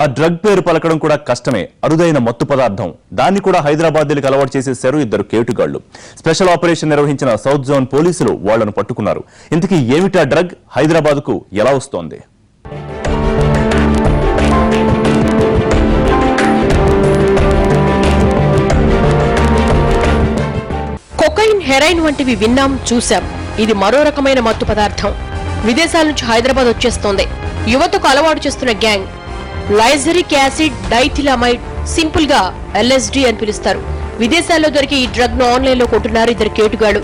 ఆ డ్రగ్ పేరు పలకడం కూడా కష్టమే. అరుదైన మత్తు పదార్థం. దాన్ని కూడా హైదరాబాద్కి అలవాటు చేసేశారు ఇద్దరు కేటుగాళ్లు. స్పెషల్ ఆపరేషన్ నిర్వహించిన సౌత్ జోన్ పోలీసులు వాళ్లను పట్టుకున్నారు. ఇంతకీ ఏమిటా డ్రగ్? హైదరాబాద్కు ఎలా వస్తోంది? కొకైన్, హెరాయిన్ వంటివి విన్నాం, చూశాం. ఇది మరో రకమైన మత్తు పదార్థం. విదేశాల నుంచి హైదరాబాద్ వచ్చేస్తోంది. యువతకు అలవాటు చేస్తున్న గ్యాంగ్ లైజరిక్ యాసిడ్ డైథిలమైడ్, సింపుల్ గా LSD అని పిలుస్తారు. విదేశాల్లో దొరికి ఈ డ్రగ్ ను ఆన్లైన్ లో కొంటున్నారు ఇద్దరు కేటుగాళ్లు.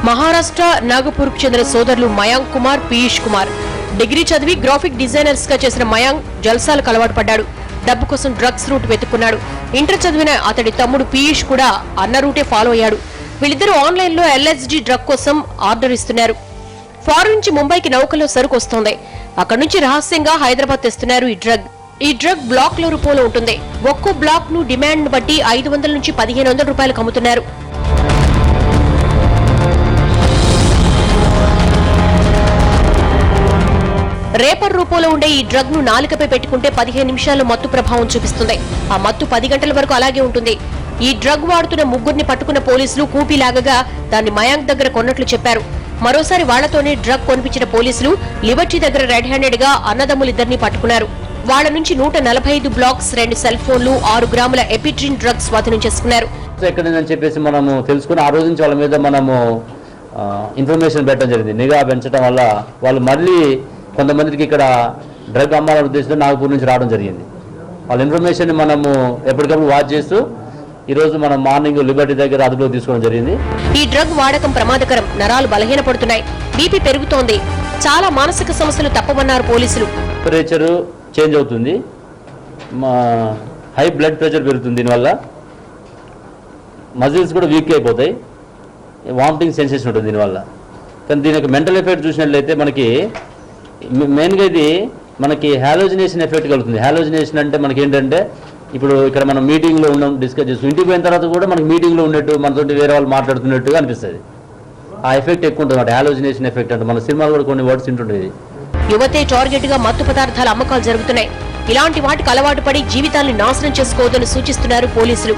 మహారాష్ట్ర నాగపూర్ కు చెందిన సోదరులు మయాంక్ కుమార్, పీయూష్ కుమార్. డిగ్రీ చదివి గ్రాఫిక్ డిజైనర్స్ గా చేసిన మయాంక్ జల్సాలకు అలవాటు పడ్డాడు. డబ్బు కోసం డ్రగ్స్ రూట్ వెతుక్కున్నాడు. ఇంటర్ చదివిన అతడి తమ్ముడు పీయూష్ కూడా అన్న రూటే ఫాలో అయ్యాడు. వీళ్ళిద్దరూ ఆన్లైన్ లో LSD డ్రగ్ కోసం ఆర్డర్ ఇస్తున్నారు. ఫారెన్ నుంచి ముంబైకి నౌకలో సరుకు వస్తోంది. అక్కడి నుంచి రహస్యంగా హైదరాబాద్ తెస్తున్నారు ఈ డ్రగ్ బ్లాక్ లో రూపంలో ఉంటుంది. ఒక్కో బ్లాక్ ను డిమాండ్ బట్టి 500 నుంచి 1500 రూపాయలకు అమ్ముతున్నారు. రేపర్ రూపంలో ఉండే ఈ డ్రగ్ ను నాలుకపై పెట్టుకుంటే 15 నిమిషాల్లో మత్తు ప్రభావం చూపిస్తుంది. ఆ మత్తు 10 గంటల వరకు అలాగే ఉంటుంది. ఈ డ్రగ్ వాడుతున్న ముగ్గురిని పట్టుకున్న పోలీసులు కూపీలాగగా దాన్ని మయాంక్ దగ్గర కొన్నట్లు చెప్పారు. మరోసారి వాళ్లతోనే డ్రగ్ కొనిపించిన పోలీసులు లిబర్టీ దగ్గర రెడ్ హ్యాండెడ్ గా అన్నదమ్ములిద్దరిని పట్టుకున్నారు. వాళ్ల నుంచి 145 బ్లాక్స్, 2 సెల్ ఫోన్లు, 6 గ్రాముల ఎపిడ్రిన్ డ్రగ్స్ స్వాధీనం చేసుకున్నారు. ఎక్కడని చెప్పేసి మనము తెలుసుకుని ఆ రోజు నుంచి వాళ్ళ మీద మనము ఇన్ఫర్మేషన్ పెట్టడం జరిగింది. నిఘా పెంచడం వల్ల వాళ్ళు మళ్ళీ కొంతమందికి ఇక్కడ డ్రగ్ అమ్మాలనే ఉద్దేశంతో నాగపూర్ నుంచి రావడం జరిగింది. వాళ్ళ ఇన్ఫర్మేషన్ మనము ఎప్పటికప్పుడు వాచ్ చేస్తూ ఈరోజు మనం మార్నింగ్ లిబర్టీ దగ్గర అదుపులో తీసుకోవడం జరిగింది. ఈ డ్రగ్ వాడకం ప్రమాదకరం. నరాలు బలహీనపడుతున్నాయి, బీపీ పెరుగుతోంది, చాలా మానసిక సమస్యలు తప్పమన్నారు పోలీసులు. టెంపరేచర్ చేంజ్ అవుతుంది, హై బ్లడ్ ప్రెషర్ పెరుగుతుంది, దీనివల్ల మజిల్స్ కూడా వీక్ అయిపోతాయి, వామిటింగ్ సెన్సేషన్ ఉంటుంది దీనివల్ల. కానీ దీని యొక్క మెంటల్ ఎఫెక్ట్ చూసినట్లయితే మనకి మెయిన్గా ఇది మనకి హాలోజినేషన్ ఎఫెక్ట్ కలుగుతుంది. హాలోజినేషన్ అంటే మనకి ఏంటంటే ఇప్పుడు ఇక్కడ మనం మీటింగ్లో ఉన్నాం, డిస్కస్ చేస్తాం, ఇంటికి పోయిన తర్వాత కూడా మనకి మీటింగ్లో ఉన్నట్టు మనతో వేరే వాళ్ళు మాట్లాడుతున్నట్టుగా అనిపిస్తుంది. ఆ ఎఫెక్ట్ ఎక్కువ ఉంటుంది అన్నమాట, హాలోజినేషన్ ఎఫెక్ట్ అంటే. మన సినిమాలు కూడా కొన్ని వర్డ్స్ ఉంటుండేది. యువతే టార్గెట్ గా మత్తు పదార్థాల అమ్మకాలు జరుగుతున్నాయి. ఇలాంటి వాటికి అలవాటు పడి జీవితాన్ని నాశనం చేసుకోవద్దని సూచిస్తున్నారు పోలీసులు.